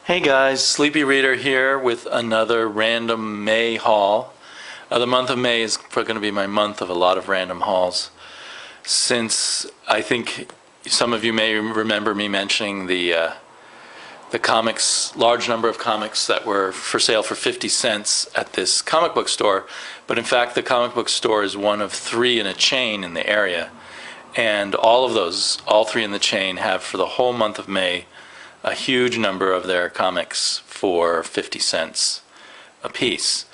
Hey guys, Sleepy Reader here with another random May haul. The month of May is going to be my month of a lot of random hauls, since I think some of you may remember me mentioning the comics, large number of comics that were for sale for 50 cents at this comic book store. But in fact, the comic book store is one of three in a chain in the area, and all three in the chain have for the whole month of May a huge number of their comics for 50 cents a piece.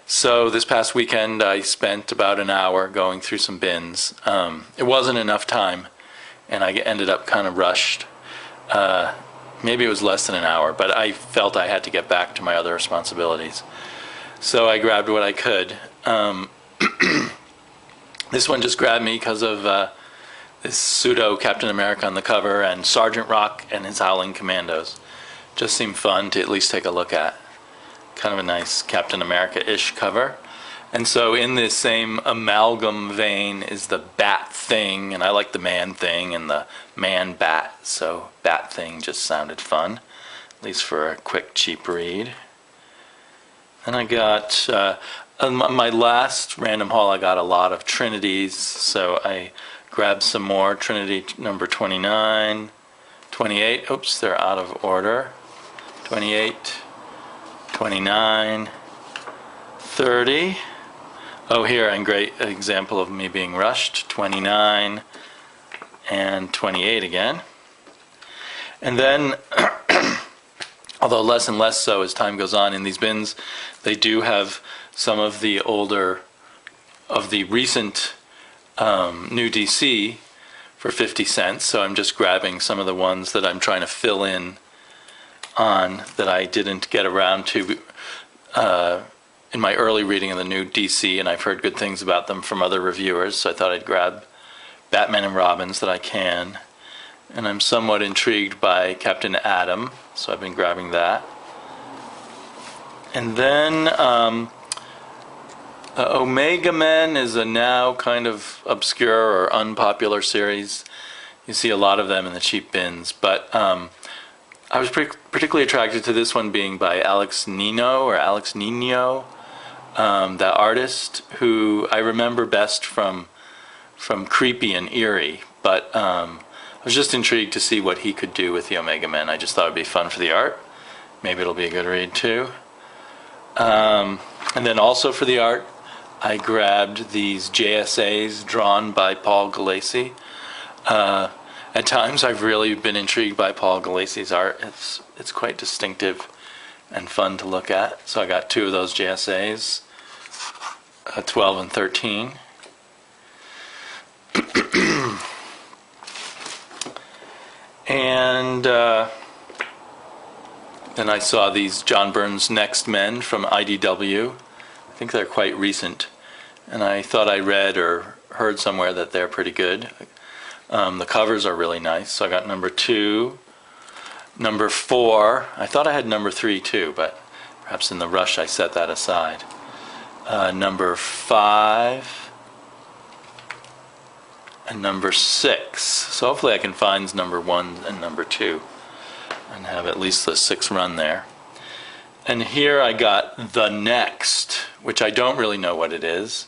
So this past weekend I spent about an hour going through some bins. It wasn't enough time, and I ended up kind of rushed. Maybe it was less than an hour, but I felt I had to get back to my other responsibilities. So I grabbed what I could. This one just grabbed me because of this pseudo Captain America on the cover, and Sergeant Rock and his Howling Commandos. Just seemed fun to at least take a look at. Kind of a nice Captain America-ish cover. And so in this same amalgam vein is the Bat Thing, and I like the Man Thing and the Man Bat, so Bat Thing just sounded fun, at least for a quick, cheap read. Then I got, on my last random haul, I got a lot of Trinities, so I grabbed some more. Trinity number 29, 28, oops, they're out of order. 28, 29, 30. Oh, here, and great example of me being rushed. 29 and 28 again. And then, although less and less so as time goes on in these bins, they do have some of the older, of the recent new DC for 50 cents, so I'm just grabbing some of the ones that I'm trying to fill in on that I didn't get around to in my early reading of the new DC, and I've heard good things about them from other reviewers, so I thought I'd grab Batman and Robins that I can. And I'm somewhat intrigued by Captain Atom, so I've been grabbing that. And then Omega Men is a now kind of obscure or unpopular series. You see a lot of them in the cheap bins, but I was particularly attracted to this one being by Alex Nino, that artist who I remember best from Creepy and Eerie, but I was just intrigued to see what he could do with the Omega Men. I just thought it'd be fun for the art. Maybe it'll be a good read too. And then also for the art, I grabbed these JSAs drawn by Paul Gulacy. At times I've really been intrigued by Paul Gulacy's art. It's quite distinctive and fun to look at. So I got two of those JSAs, 12 and 13. And then I saw these John Byrne's Next Men from IDW. I think they're quite recent, and I thought I read or heard somewhere that they're pretty good. The covers are really nice, so I got number 2, number 4. I thought I had number 3 too, but perhaps in the rush I set that aside. Number 5 and number 6. So hopefully I can find number 1 and number 2 and have at least the 6 run there. And here I got The Next, which I don't really know what it is.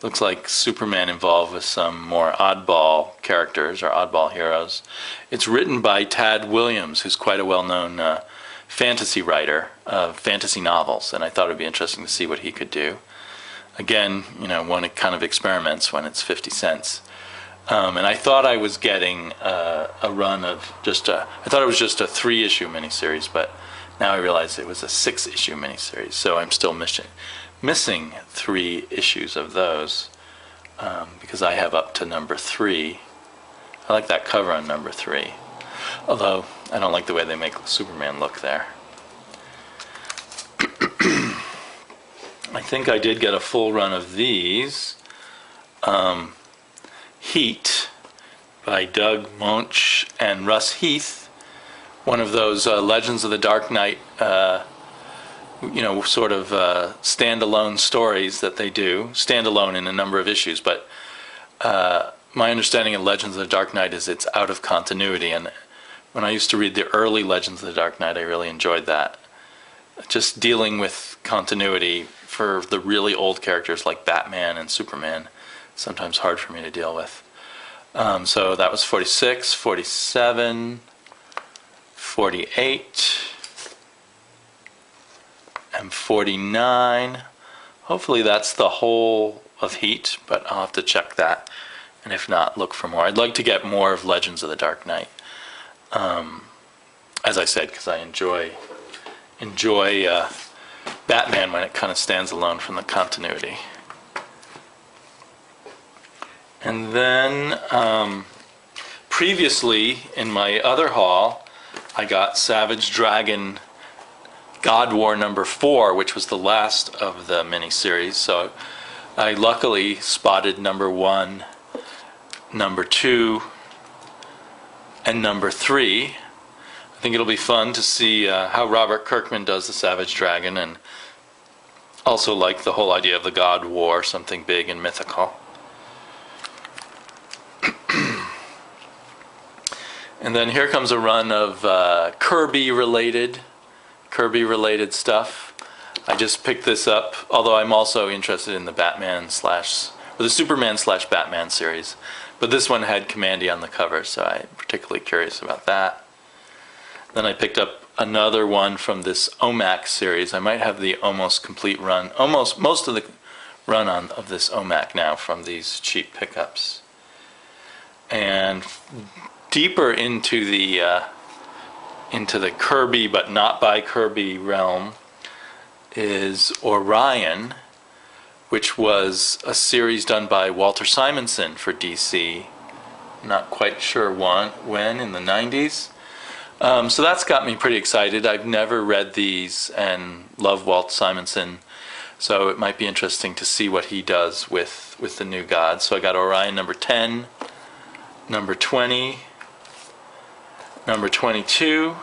Looks like Superman involved with some more oddball characters or oddball heroes. It's written by Tad Williams, who's quite a well-known fantasy writer of fantasy novels, and I thought it would be interesting to see what he could do. Again, you know, one kind of experiments when it's 50 cents. And I thought I was getting a run of I thought it was just a 3-issue miniseries, but now I realize it was a 6-issue miniseries, so I'm still missing 3 issues of those, because I have up to number 3. I like that cover on number 3, although I don't like the way they make Superman look there. I think I did get a full run of these. Heat by Doug Moench and Russ Heath, one of those Legends of the Dark Knight sort of standalone stories that they do, standalone in a number of issues, but my understanding of Legends of the Dark Knight is it's out of continuity, and when I used to read the early Legends of the Dark Knight, I really enjoyed that. Just dealing with continuity for the really old characters like Batman and Superman, sometimes hard for me to deal with. So that was 46, 47, 48, and 49. Hopefully that's the whole of Heat, but I'll have to check that. And if not, look for more. I'd like to get more of Legends of the Dark Knight. As I said, because I enjoy Batman when it kind of stands alone from the continuity. And then previously in my other haul, I got Savage Dragon God War number 4, which was the last of the miniseries. So I luckily spotted number 1, number 2, and number 3. I think it'll be fun to see how Robert Kirkman does the Savage Dragon, and also like the whole idea of the God War, something big and mythical. And then here comes a run of Kirby-related stuff. I just picked this up, although I'm also interested in the the Superman/Batman series. But this one had Kamandi on the cover, so I'm particularly curious about that. Then I picked up another one from this OMAC series. I might have the almost complete run, most of the run of this OMAC now from these cheap pickups. And deeper into the Kirby but not by Kirby realm is Orion, which was a series done by Walter Simonson for DC. Not quite sure when, in the 90s. So that's got me pretty excited. I've never read these and love Walt Simonson, so it might be interesting to see what he does with the New Gods. So I got Orion number 10, number 20, number 22.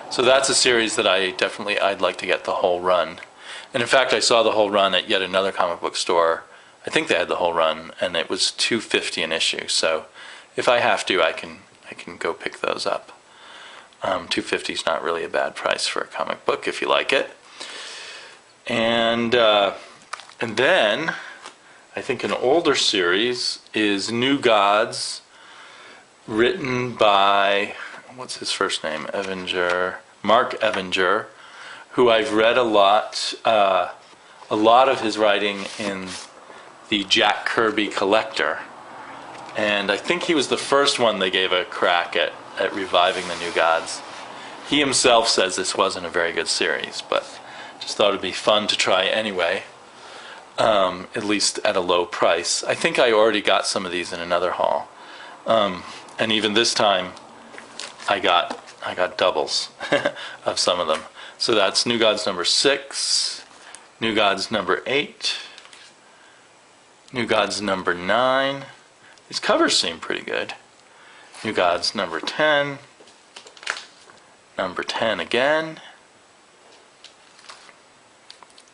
So that's a series that I'd like to get the whole run. And in fact, I saw the whole run at yet another comic book store. I think they had the whole run, and it was $2.50 an issue. So if I have to, I can go pick those up. $2.50 is not really a bad price for a comic book if you like it. And then I think an older series is New Gods, written by, what's his first name? Mark Evinger, who I've read a lot of his writing in the Jack Kirby Collector. And I think he was the first one they gave a crack at reviving the New Gods. He himself says this wasn't a very good series, but just thought it'd be fun to try anyway, at least at a low price. I think I already got some of these in another haul, and even this time I got doubles of some of them. So that's New Gods number 6, New Gods number 8, New Gods number 9. These covers seem pretty good. New Gods number 10, number 10 again,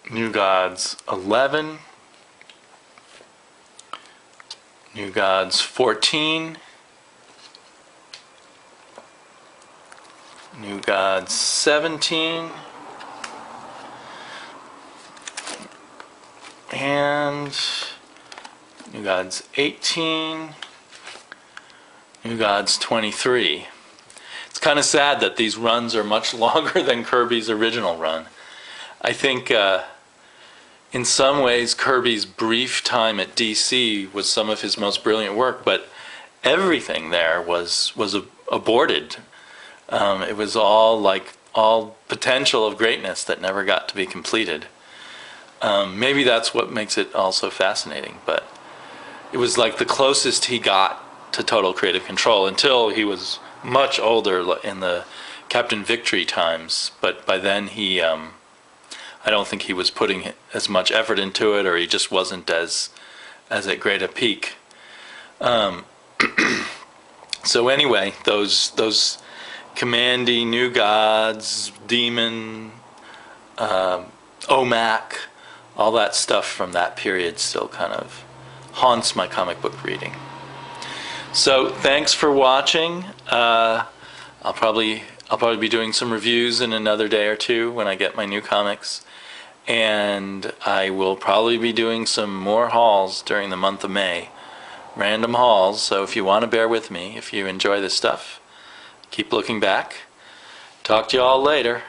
New Gods 11, New Gods 14, New Gods 17, and New Gods 18, New Gods 23. It's kind of sad that these runs are much longer than Kirby's original run. I think in some ways Kirby's brief time at DC was some of his most brilliant work, but everything there was aborted. It was all potential of greatness that never got to be completed. Maybe that's what makes it all so fascinating, but it was like the closest he got to total creative control until he was much older in the Captain Victory times. But by then I don't think he was putting as much effort into it, or he just wasn't as at great a peak. So anyway, those Kamandi, New Gods, Demon, OMAC, all that stuff from that period still kind of haunts my comic book reading. So thanks for watching. I I'll probably be doing some reviews in another day or two when I get my new comics, and I will probably be doing some more hauls during the month of May, random hauls. So if you want to bear with me, if you enjoy this stuff, keep looking back. Talk to you all later.